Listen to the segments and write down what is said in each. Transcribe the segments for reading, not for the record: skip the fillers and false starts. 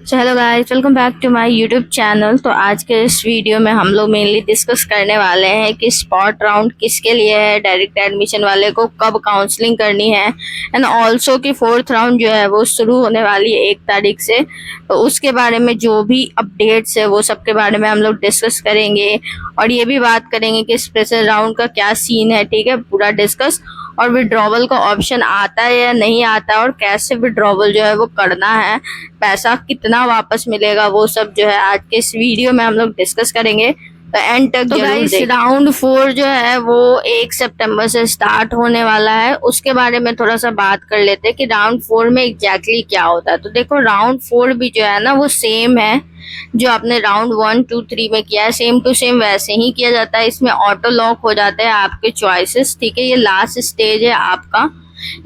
So hello guys, welcome back to my YouTube channel. तो आज के इस वीडियो में हम लोग मेनली डिस्कस करने वाले हैं कि स्पॉट राउंड किसके लिए है, डायरेक्ट एडमिशन वाले को कब काउंसलिंग करनी है, एंड ऑल्सो कि फोर्थ राउंड जो है वो शुरू होने वाली है 1 तारीख से। तो उसके बारे में जो भी अपडेट्स है वो सब के बारे में हम लोग डिस्कस करेंगे और ये भी बात करेंगे कि स्पेशल राउंड का क्या सीन है। ठीक है, पूरा डिस्कस। और विड्रॉवल का ऑप्शन आता है या नहीं आता और कैसे विड्रॉवल जो है वो करना है, पैसा कितना वापस मिलेगा, वो सब जो है आज के इस वीडियो में हम लोग डिस्कस करेंगे। तो एंड तक जरूर देखिए। राउंड 4 जो है वो 1 सितंबर से स्टार्ट होने वाला है। उसके बारे में थोड़ा सा बात कर लेते हैं कि राउंड 4 में एग्जैक्टली क्या होता है। तो देखो, राउंड 4 भी जो है ना वो सेम है जो आपने राउंड 1, 2, 3 में किया है, सेम टू सेम वैसे ही किया जाता है। इसमें ऑटो लॉक हो जाते हैं आपके चॉइसेस। ठीक है, ये लास्ट स्टेज है आपका।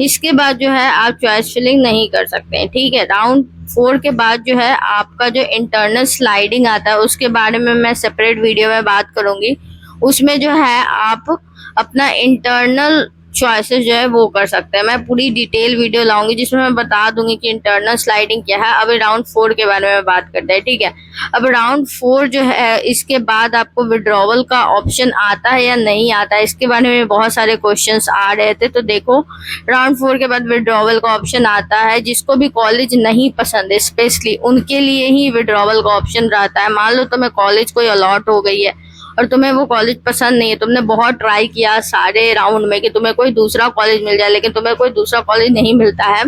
इसके बाद जो है आप चॉइस फिलिंग नहीं कर सकते हैं। ठीक है, राउंड 4 के बाद जो है आपका जो इंटरनल स्लाइडिंग आता है उसके बारे में मैं सेपरेट वीडियो में बात करूंगी। उसमें जो है आप अपना इंटरनल चॉइसेस जो है वो कर सकते हैं। मैं पूरी डिटेल वीडियो लाऊंगी जिसमें मैं बता दूंगी कि इंटरनल स्लाइडिंग क्या है। अभी राउंड 4 के बारे में बात करते हैं। ठीक है, अब राउंड 4 जो है इसके बाद आपको विड्रॉवल का ऑप्शन आता है या नहीं आता है, इसके बारे में बहुत सारे क्वेश्चंस आ रहे थे। तो देखो, राउंड 4 के बाद विड्रॉवल का ऑप्शन आता है। जिसको भी कॉलेज नहीं पसंद है स्पेशली उनके लिए ही विड्रॉवल का ऑप्शन रहता है। मान लो तुम्हें कॉलेज कोई अलॉट हो गई है और तुम्हें वो कॉलेज पसंद नहीं है, तुमने बहुत ट्राई किया सारे राउंड में कि तुम्हें कोई दूसरा कॉलेज मिल जाए, लेकिन तुम्हें कोई दूसरा कॉलेज नहीं मिलता है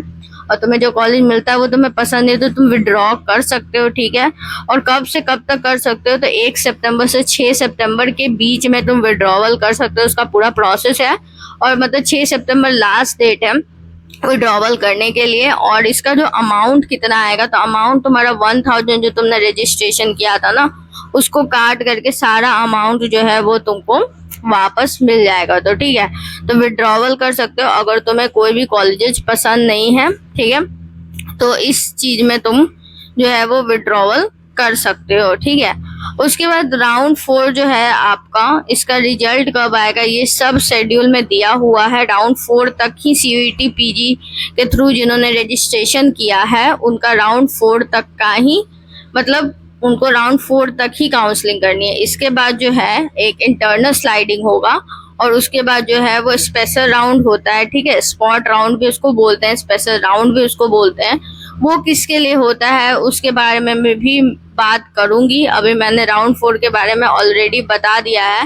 और तुम्हें जो कॉलेज मिलता है वो तुम्हें पसंद नहीं, तो तुम विड्रॉ कर सकते हो। ठीक है, और कब से कब तक कर सकते हो, तो 1 सितंबर से 6 सितंबर के बीच में तुम विड्रॉवल कर सकते हो। उसका पूरा प्रोसेस है और मतलब 6 सितंबर लास्ट डेट है विड्रॉवल करने के लिए। और इसका जो अमाउंट कितना आएगा, तो अमाउंट तुम्हारा 1000 जो तुमने रजिस्ट्रेशन किया था ना उसको काट करके सारा अमाउंट जो है वो तुमको वापस मिल जाएगा। तो ठीक है, तो विड्रॉवल कर सकते हो अगर तुम्हें कोई भी कॉलेजेस पसंद नहीं है। ठीक है, तो इस चीज में तुम जो है वो विड्रॉवल कर सकते हो। ठीक है, उसके बाद राउंड 4 जो है आपका, इसका रिजल्ट कब आएगा ये सब शेड्यूल में दिया हुआ है। राउंड 4 तक ही सीयूईटी पीजी के थ्रू जिन्होंने रजिस्ट्रेशन किया है उनका राउंड 4 तक का ही, मतलब उनको राउंड 4 तक ही काउंसलिंग करनी है। इसके बाद जो है एक इंटरनल स्लाइडिंग होगा और उसके बाद जो है वो स्पेशल राउंड होता है। ठीक है, स्पॉट राउंड भी उसको बोलते हैं, स्पेशल राउंड भी उसको बोलते हैं। वो किसके लिए होता है उसके बारे में मैं भी बात करूंगी। अभी मैंने राउंड 4 के बारे में ऑलरेडी बता दिया है।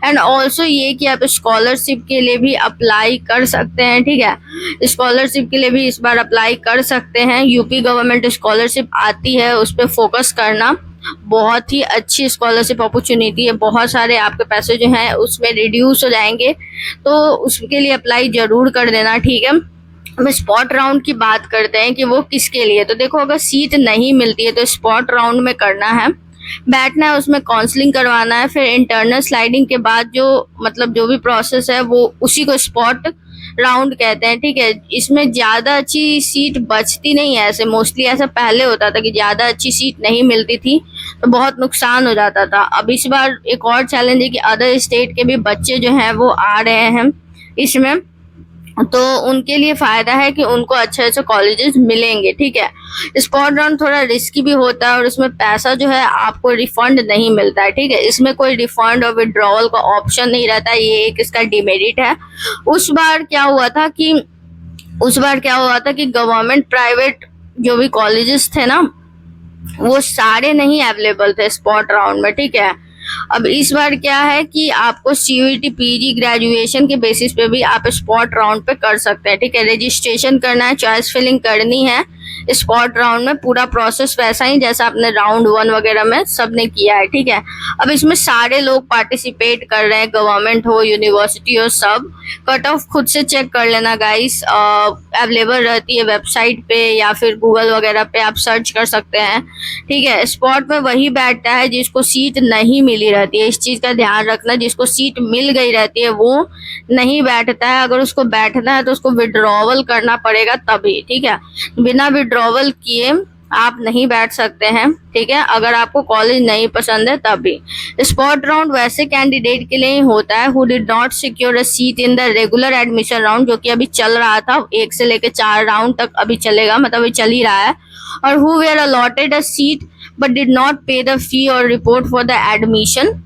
एंड ऑल्सो ये कि आप स्कॉलरशिप के लिए भी अप्लाई कर सकते हैं। ठीक है, स्कॉलरशिप के लिए भी इस बार अप्लाई कर सकते हैं। यूपी गवर्नमेंट स्कॉलरशिप आती है, उस पर फोकस करना। बहुत ही अच्छी स्कॉलरशिप अपॉर्चुनिटी है, बहुत सारे आपके पैसे जो हैं उसमें रिड्यूस हो जाएंगे, तो उसके लिए अप्लाई जरूर कर देना। ठीक है, हम स्पॉट राउंड की बात करते हैं कि वो किसके लिए। तो देखो, अगर सीट नहीं मिलती है तो स्पॉट राउंड में करना है, बैठना है, उसमें काउंसलिंग करवाना है। फिर इंटरनल स्लाइडिंग के बाद जो मतलब जो भी प्रोसेस है वो उसी को स्पॉट राउंड कहते हैं। ठीक है, इसमें ज्यादा अच्छी सीट बचती नहीं है। ऐसे मोस्टली ऐसा पहले होता था कि ज्यादा अच्छी सीट नहीं मिलती थी तो बहुत नुकसान हो जाता था। अब इस बार एक और चैलेंज है कि अदर स्टेट के भी बच्चे जो हैं वो आ रहे हैं इसमें, तो उनके लिए फायदा है कि उनको अच्छे अच्छे कॉलेजेस मिलेंगे। ठीक है, स्पॉट राउंड थोड़ा रिस्की भी होता है और उसमें पैसा जो है आपको रिफंड नहीं मिलता है। ठीक है, इसमें कोई रिफंड और विड्रॉवल का ऑप्शन नहीं रहता, ये एक इसका डिमेरिट है। उस बार क्या हुआ था कि गवर्नमेंट प्राइवेट जो भी कॉलेजेस थे ना वो सारे नहीं अवेलेबल थे स्पॉट राउंड में। ठीक है, अब इस बार क्या है कि आपको सीयूईटी पीजी ग्रेजुएशन के बेसिस पे भी आप स्पॉट राउंड पे कर सकते हैं। ठीक है, रजिस्ट्रेशन करना है, चॉइस फिलिंग करनी है स्पॉट राउंड में, पूरा प्रोसेस वैसा ही जैसा आपने राउंड 1 वगैरह में सबने किया है। ठीक है, अब इसमें सारे लोग पार्टिसिपेट कर रहे हैं, गवर्नमेंट हो, यूनिवर्सिटी हो, सब। कट ऑफ खुद से चेक कर लेना गाइस, अवेलेबल रहती है वेबसाइट पे या फिर गूगल वगैरह पे आप सर्च कर सकते हैं। ठीक है, स्पॉट में वही बैठता है जिसको सीट नहीं मिली रहती है, इस चीज का ध्यान रखना। जिसको सीट मिल गई रहती है वो नहीं बैठता है, अगर उसको बैठना है तो उसको विड्रॉवल करना पड़ेगा तभी। ठीक है, बिना विड्रॉवल किए आप नहीं बैठ सकते हैं, ठीक है, अगर आपको कॉलेज नहीं पसंद है तभी। स्पॉट राउंड वैसे कैंडिडेट के लिए ही होता है who did not secure a seat in the regular admission round, जो कि अभी चल रहा था, 1 से लेकर 4 राउंड तक अभी चलेगा, मतलब अभी चल ही रहा है। और who were allotted a seat but did not pay the fee or report for the admission,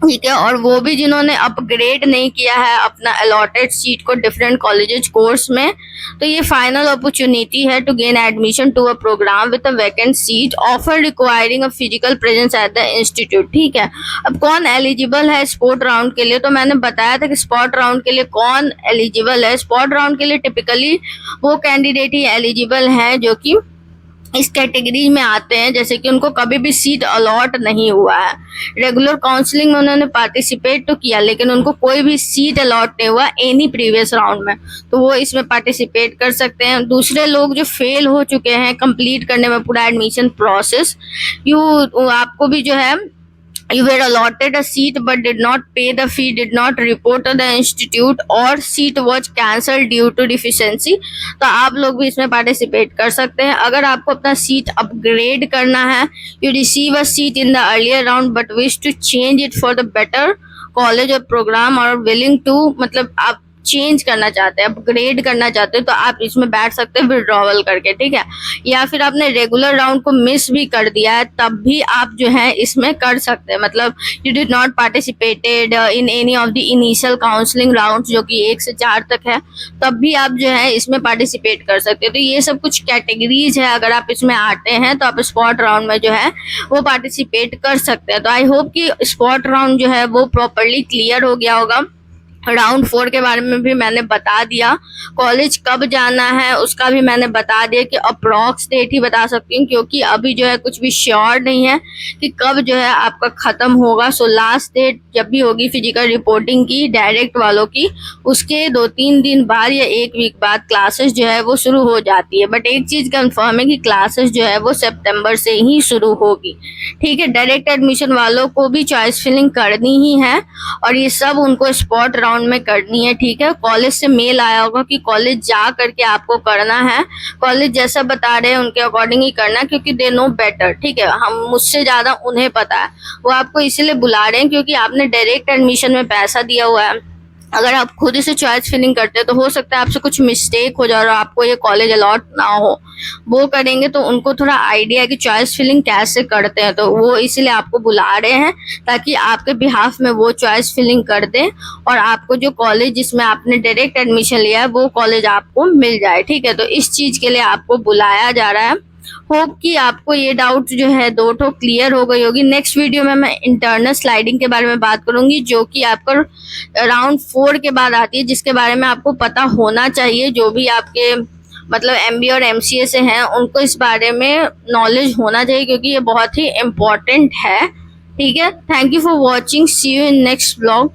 ठीक है, और वो भी जिन्होंने अपग्रेड नहीं किया है अपना अलॉटेड सीट को डिफरेंट कॉलेजेस कोर्स में, तो ये फाइनल अपॉर्चुनिटी है to gain admission to a programme with a vacant seat offer requiring a physical presence at the institute, ठीक है। अब कौन एलिजिबल है स्पोर्ट राउंड के लिए, तो मैंने बताया था कि स्पॉट राउंड के लिए कौन एलिजिबल है। स्पॉट राउंड के लिए टिपिकली वो कैंडिडेट ही एलिजिबल है जो कि इस कैटेगरी में आते हैं, जैसे कि उनको कभी भी सीट अलॉट नहीं हुआ है, रेगुलर काउंसलिंग में उन्होंने पार्टिसिपेट तो किया लेकिन उनको कोई भी सीट अलॉट नहीं हुआ एनी प्रीवियस राउंड में, तो वो इसमें पार्टिसिपेट कर सकते हैं। दूसरे लोग जो फेल हो चुके हैं कंप्लीट करने में पूरा एडमिशन प्रोसेस, आपको भी जो है you were allotted a seat but did not pay the fee, did not report to the institute or seat was cancelled due to deficiency, तो आप लोग भी इसमें पार्टिसिपेट कर सकते हैं। अगर आपको अपना सीट अपग्रेड करना है, you receive a seat in the earlier round but wish to change it for the better college or program or willing to, मतलब आप चेंज करना चाहते हैं, अपग्रेड करना चाहते हैं, तो आप इसमें बैठ सकते हैं विड्रॉवल करके, ठीक है। या फिर आपने रेगुलर राउंड को मिस भी कर दिया है तब भी आप जो है इसमें कर सकते हैं, मतलब you did not participated in any of the initial counselling round जो कि 1 से 4 तक है, तब भी आप जो है इसमें पार्टिसिपेट कर सकते हैं। तो ये सब कुछ कैटेगरीज है, अगर आप इसमें आते हैं तो आप स्पॉट राउंड में जो है वो पार्टिसिपेट कर सकते हैं। तो आई होप कि स्पॉट राउंड जो है वो प्रॉपरली क्लियर हो गया होगा। राउंड 4 के बारे में भी मैंने बता दिया, कॉलेज कब जाना है उसका भी मैंने बता दिया कि अप्रॉक्स डेट ही बता सकती हूँ क्योंकि अभी जो है कुछ भी श्योर नहीं है कि कब जो है आपका ख़त्म होगा। सो लास्ट डेट जब भी होगी फिजिकल रिपोर्टिंग की डायरेक्ट वालों की, उसके 2-3 दिन बाद या 1 वीक बाद क्लासेस जो है वो शुरू हो जाती है। बट एक चीज़ कंफर्म है कि क्लासेस जो है वो सितंबर से ही शुरू होगी, ठीक है। डायरेक्ट एडमिशन वालों को भी चॉइस फिलिंग करनी ही है और ये सब उनको स्पॉट राउंड में करनी है, ठीक है। कॉलेज से मेल आया होगा कि कॉलेज जा करके आपको करना है, कॉलेज जैसा बता रहे हैं उनके अकॉर्डिंग ही करना है क्योंकि दे नो बेटर, ठीक है। हम मुझसे ज़्यादा उन्हें पता है, वो आपको इसलिए बुला रहे हैं क्योंकि आपने डायरेक्ट एडमिशन में पैसा दिया हुआ है। अगर आप खुद से चॉइस फिलिंग करते हैं तो हो सकता है आपसे कुछ मिस्टेक हो जाए और आपको ये कॉलेज अलॉट ना हो। वो करेंगे तो उनको थोड़ा आइडिया है कि चॉइस फिलिंग कैसे करते हैं, तो वो इसलिए आपको बुला रहे हैं ताकि आपके बिहाफ में वो चॉइस फिलिंग कर दें और आपको जो कॉलेज जिसमें आपने डायरेक्ट एडमिशन लिया है वो कॉलेज आपको मिल जाए, ठीक है। तो इस चीज़ के लिए आपको बुलाया जा रहा है। होप कि आपको ये डाउट जो है 2 ठो क्लियर हो गई होगी। नेक्स्ट वीडियो में मैं इंटरनल स्लाइडिंग के बारे में बात करूंगी जो कि आपको राउंड 4 के बाद आती है, जिसके बारे में आपको पता होना चाहिए। जो भी आपके मतलब MBA और MCA से हैं उनको इस बारे में नॉलेज होना चाहिए क्योंकि ये बहुत ही इम्पोर्टेंट है, ठीक है। Thank you for watching, see you in next blog.